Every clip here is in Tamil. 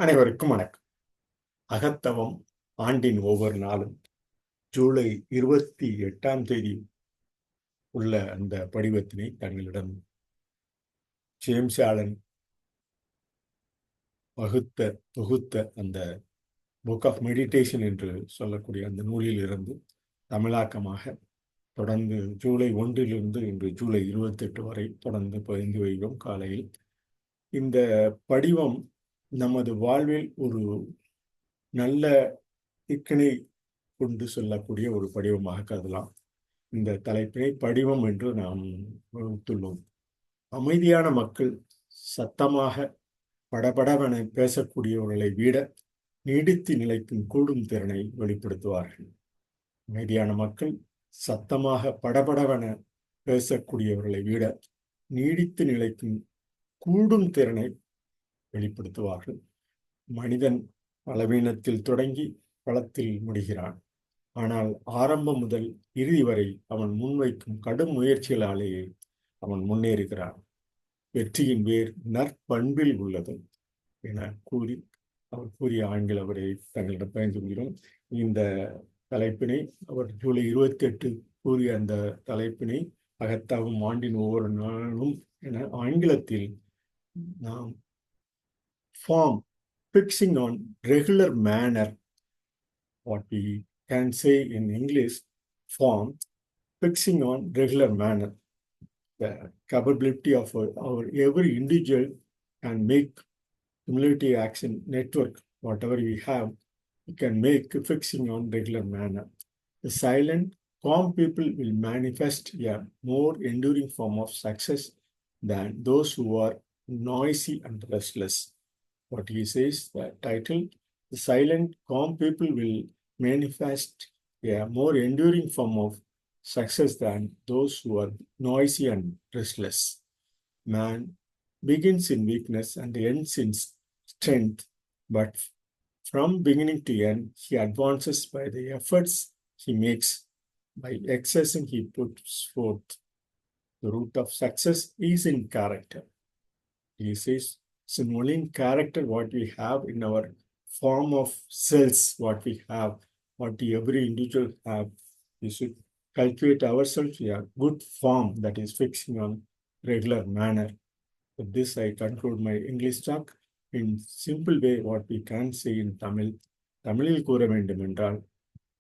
அனைவருக்கும் வணக்கம். அகத்தவம் ஆண்டின் ஒவ்வொரு நாளும் ஜூலை 28 உள்ள அந்த படிவத்தினை தங்களிடம் ஜேம்ஸ் ஆலன் தொகுத்த அந்த புக் ஆஃப் மெடிடேஷன் என்று சொல்லக்கூடிய அந்த நூலில் இருந்து தமிழாக்கமாக தொடர்ந்து ஜூலை 1 இன்று ஜூலை 28 வரை தொடர்ந்து பகிர்ந்து வருகிறோம். காலையில் இந்த படிவம் நமது வாழ்வில் ஒரு நல்ல இக்கனை கொண்டு சொல்லக்கூடிய ஒரு படிவமாக கருதலாம். இந்த தலைப்பினை படிவம் என்று நாம் வகுத்துள்ளோம். அமைதியான மக்கள் சத்தமாக படபடவென பேசக்கூடியவர்களை விட நீடித்து நிலைக்கும் கூடும் திறனை வெளிப்படுத்துவார்கள். அமைதியான மக்கள் சத்தமாக படபடவென பேசக்கூடியவர்களை விட நீடித்து நிலைக்கும் கூடும் திறனை வெளிப்படுத்துவார்கள். மனிதன் பலவீனத்தில் தொடங்கி பலத்தில் முடிகிறான். ஆனால் ஆரம்பம் முதல் இறுதி வரை அவன் முன்வைக்கும் கடும் முயற்சிகளாலேயே அவன் முன்னேறுகிறான். வெற்றியின் வேர் நற்பண்பில் உள்ளது என கூறி அவர் கூறிய ஆங்கில அவரை தங்களிடம் பகிர்ந்து கொள்கிறோம். இந்த தலைப்பினை அவர் ஜூலை 28 கூறிய அந்த தலைப்பினை அகத்தாகும் ஆண்டின் ஒவ்வொரு நாளும் என ஆங்கிலத்தில் நாம் form fixing on regular manner, what we can say in English, form fixing on regular manner. The capability of our every individual can make cumulative action network, whatever we have, we can make fixing on regular manner. The silent, calm people will manifest a more enduring form of success than those who are noisy and restless. What he says, the title, the silent, calm people will manifest a more enduring form of success than those who are noisy and restless. Man begins in weakness and ends in strength, but from beginning to end, he advances by the efforts he makes, by exercising he puts forth. The root of success is in character. He says, it's only in character what we have in our form of cells, what we have, what every individual have. We should cultivate ourselves in a good form that is fixing on regular manner. With this, I conclude my English talk. In simple way, what we can say in Tamil, தமிழில் கூற வேண்டும் என்றால்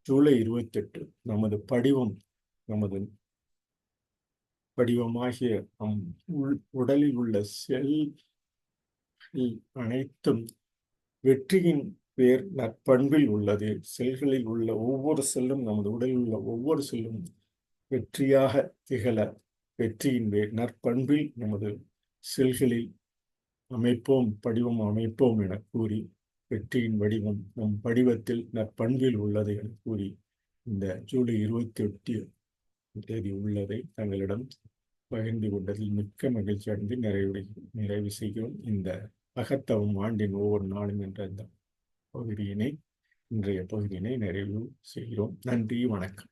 ஜூலை 28 நமது படிவம், நமது படிவமாகிய நம் உடலில் உள்ள செல் அனைத்தும் வெற்றியின் பேர் நற்பண்பில் உள்ளது. செல்களில் உள்ள ஒவ்வொரு செல்லும், நமது உடலில் உள்ள ஒவ்வொரு செல்லும் வெற்றியாக திகழ வெற்றியின் பேர் நற்பண்பில் நமது செல்களில் அமைப்போம், படிவம் அமைப்போம் என கூறி, வெற்றியின் வடிவம் நம் படிவத்தில் நற்பண்பில் உள்ளது என கூறி, இந்த ஜூலை 28 உள்ளதை தங்களிடம் பகிர்ந்து கொண்டதில் மிக்க மகிழ்ச்சி அடைந்து நிறைவு செய்கிறோம். இந்த அகத்தவம் ஆண்டின் ஒவ்வொரு நாளும் என்ற இந்த இன்றைய பகுதியினை நிறைவு செய்கிறோம். நன்றி, வணக்கம்.